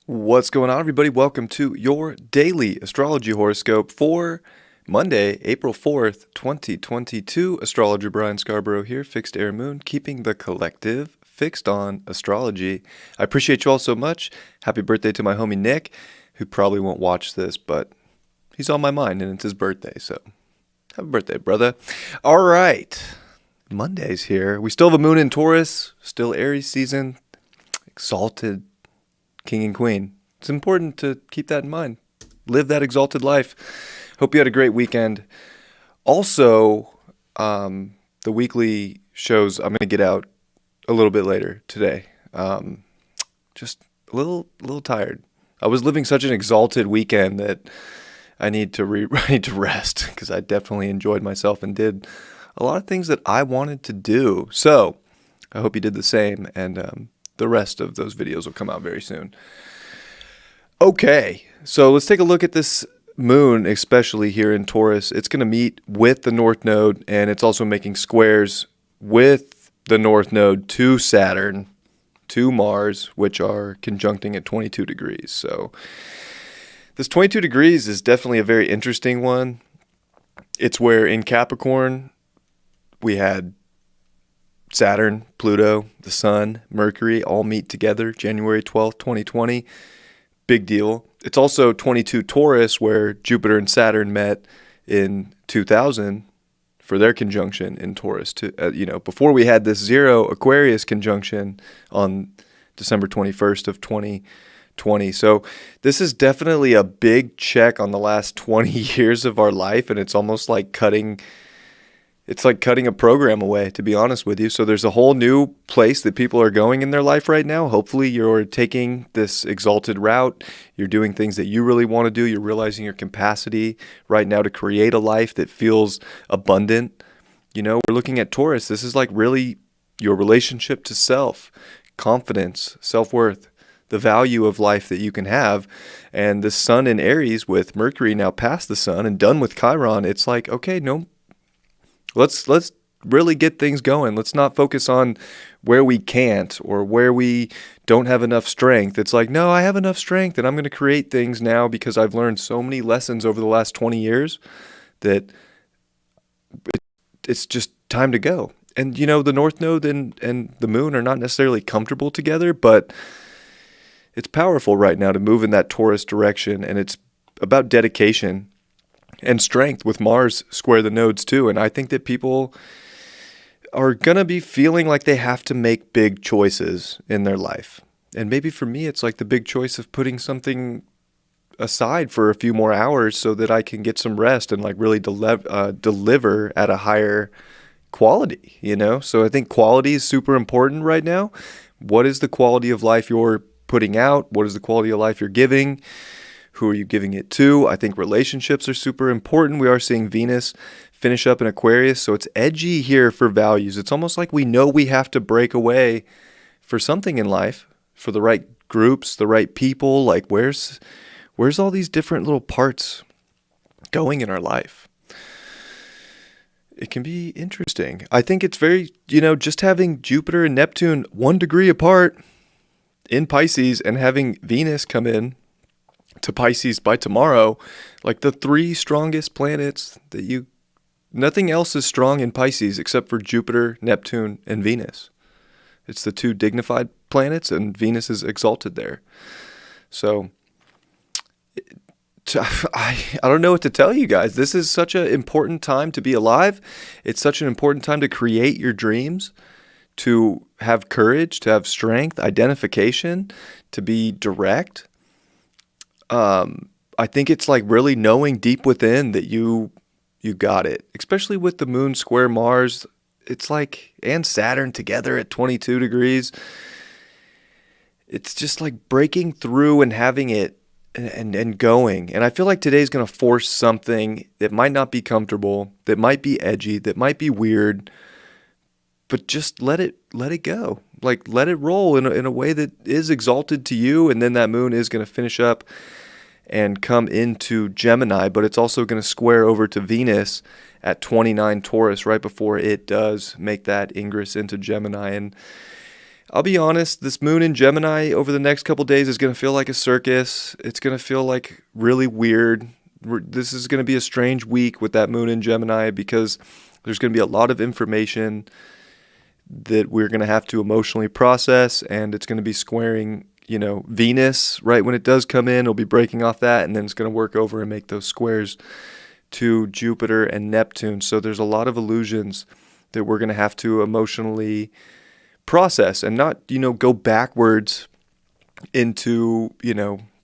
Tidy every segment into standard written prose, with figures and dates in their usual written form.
What's going on, everybody? Welcome to your daily astrology horoscope for Monday, April 4th, 2022. Astrologer Brian Scarborough here, Fixed Air Moon, keeping the collective fixed on astrology. I appreciate you all so much. Happy birthday to my homie Nick, who probably won't watch this, but he's on my mind and it's his birthday, so happy birthday, brother. All right, Monday's here. We still have a moon in Taurus, still Aries season, exalted King and Queen. It's important to keep that in mind. Live that exalted life. Hope you had a great weekend. Also, the weekly shows I'm going to get out a little bit later today. Just a little tired. I was living such an exalted weekend that I need to rest because I definitely enjoyed myself and did a lot of things that I wanted to do. So I hope you did the same, and the rest of those videos will come out very soon. Okay, so let's take a look at this moon, especially here in Taurus. It's going to meet with the North Node, and it's also making squares with the North Node to Saturn, to Mars, which are conjuncting at 22 degrees. So this 22 degrees is definitely a very interesting one. It's where in Capricorn we had Saturn, Pluto, the Sun, Mercury all meet together January 12th, 2020. Big deal. It's also 22 Taurus, where Jupiter and Saturn met in 2000 for their conjunction in Taurus. Before we had this 0 Aquarius conjunction on December 21st of 2020. So this is definitely a big check on the last 20 years of our life, and it's almost like cutting a program away, to be honest with you. So there's a whole new place that people are going in their life right now. Hopefully you're taking this exalted route. You're doing things that you really want to do. You're realizing your capacity right now to create a life that feels abundant. We're looking at Taurus. This is like really your relationship to self, confidence, self-worth, the value of life that you can have. And the Sun in Aries with Mercury now past the Sun and done with Chiron, it's like, okay, no, Let's really get things going. Let's not focus on where we can't or where we don't have enough strength. It's like, no, I have enough strength and I'm going to create things now because I've learned so many lessons over the last 20 years that it's just time to go. And, the North Node and the Moon are not necessarily comfortable together, but it's powerful right now to move in that Taurus direction. And it's about dedication and strength with Mars square the nodes too. And I think that people are going to be feeling like they have to make big choices in their life. And maybe for me, it's like the big choice of putting something aside for a few more hours so that I can get some rest and like really deliver at a higher quality, So I think quality is super important right now. What is the quality of life you're putting out? What is the quality of life you're giving? Who are you giving it to? I think relationships are super important. We are seeing Venus finish up in Aquarius, so it's edgy here for values. It's almost like we know we have to break away for something in life, for the right groups, the right people. Like where's all these different little parts going in our life? It can be interesting. I think it's very, just having Jupiter and Neptune 1 degree apart in Pisces and having Venus come in to Pisces by tomorrow, like the 3 strongest planets nothing else is strong in Pisces except for Jupiter, Neptune, and Venus. It's the 2 dignified planets, and Venus is exalted there. So I don't know what to tell you guys. This is such an important time to be alive. It's such an important time to create your dreams, to have courage, to have strength, identification, to be direct. I think it's like really knowing deep within that you got it, especially with the Moon square Mars. It's like, and Saturn together at 22 degrees. It's just like breaking through and having it and going. And I feel like today's going to force something that might not be comfortable, that might be edgy, that might be weird, but just let it go. Like let it roll in a way that is exalted to you. And then that moon is going to finish up and come into Gemini, but it's also going to square over to Venus at 29 Taurus right before it does make that ingress into Gemini. And I'll be honest, this moon in Gemini over the next couple days is going to feel like a circus. It's going to feel like really weird. This is going to be a strange week with that moon in Gemini because there's going to be a lot of information that we're going to have to emotionally process, and it's going to be squaring, Venus right when it does come in. It'll be breaking off that, and then it's going to work over and make those squares to Jupiter and Neptune. So there's a lot of illusions that we're going to have to emotionally process and not, go backwards into,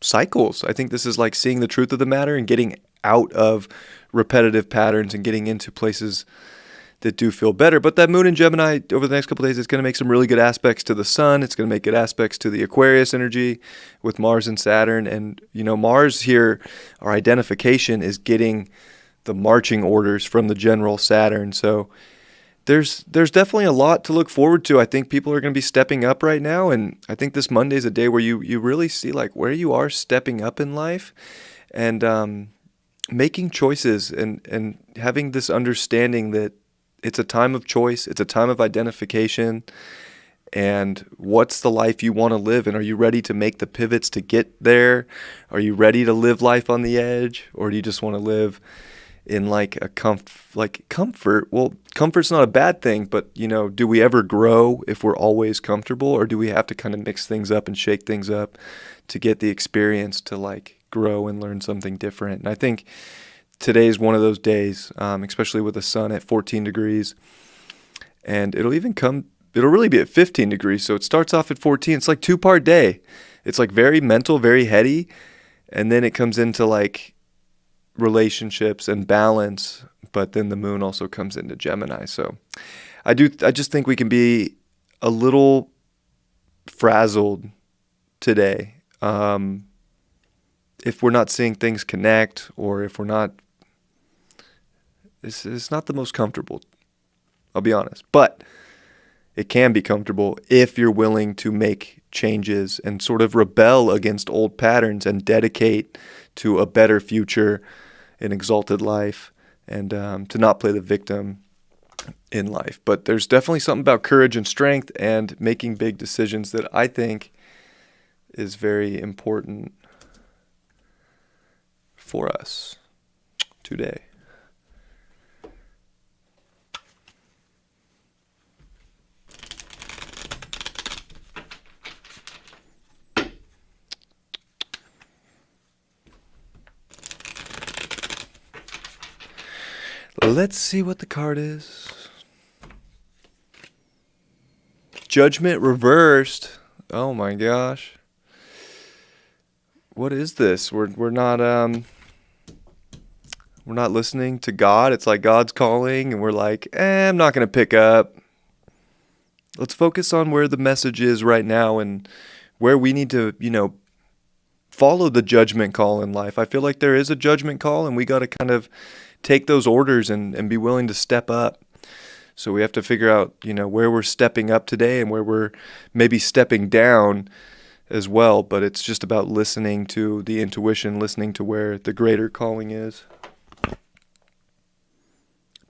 cycles. I think this is like seeing the truth of the matter and getting out of repetitive patterns and getting into places that do feel better. But that moon in Gemini over the next couple of days is going to make some really good aspects to the sun. It's going to make good aspects to the Aquarius energy with Mars and Saturn. And, Mars here, our identification is getting the marching orders from the general Saturn. So there's definitely a lot to look forward to. I think people are going to be stepping up right now. And I think this Monday is a day where you really see like where you are stepping up in life and making choices and having this understanding that it's a time of choice. It's a time of identification. And what's the life you want to live? And are you ready to make the pivots to get there? Are you ready to live life on the edge? Or do you just want to live in like a comfort? Well, comfort's not a bad thing, but do we ever grow if we're always comfortable? Or do we have to kind of mix things up and shake things up to get the experience to like grow and learn something different? And I think today's one of those days, especially with the sun at 14 degrees. And it'll really be at 15 degrees. So it starts off at 14. It's like 2-part day. It's like very mental, very heady. And then it comes into like relationships and balance. But then the moon also comes into Gemini. So I just think we can be a little frazzled today. If we're not seeing things connect, or if we're not, it's not the most comfortable, I'll be honest. But it can be comfortable if you're willing to make changes and sort of rebel against old patterns and dedicate to a better future, an exalted life, and to not play the victim in life. But there's definitely something about courage and strength and making big decisions that I think is very important for us today. Let's see what the card is. Judgment reversed. Oh my gosh. What is this? We're not listening to God. It's like God's calling and we're like, I'm not going to pick up. Let's focus on where the message is right now and where we need to, follow the judgment call in life. I feel like there is a judgment call and we got to kind of take those orders and be willing to step up. So we have to figure out, where we're stepping up today and where we're maybe stepping down as well. But it's just about listening to the intuition, listening to where the greater calling is.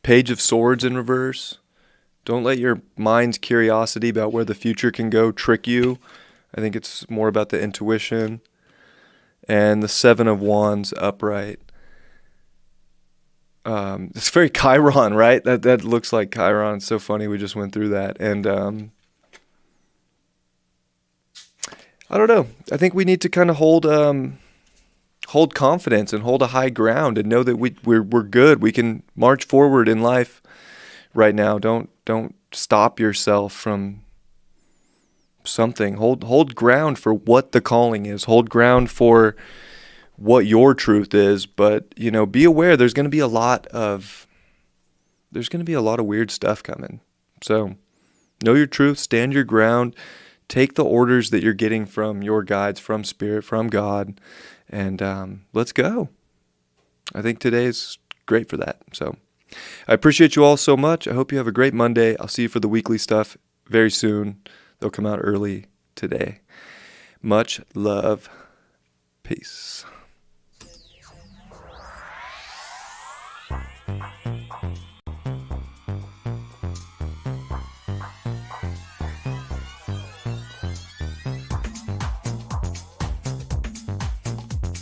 Page of Swords in reverse. Don't let your mind's curiosity about where the future can go trick you. I think it's more about the intuition. And the Seven of Wands upright. It's very Chiron, right? That looks like Chiron. It's so funny. We just went through that. And I don't know. I think we need to kind of hold confidence and hold a high ground and know that we're good. We can march forward in life right now. Don't stop yourself from something. Hold ground for what the calling is. Hold ground for what your truth is, but be aware there's going to be a lot of weird stuff coming. So know your truth, stand your ground, take the orders that you're getting from your guides, from Spirit, from God, and let's go. I think today is great for that. So I appreciate you all so much. I hope you have a great Monday. I'll see you for the weekly stuff very soon. They'll come out early today. Much love. Peace.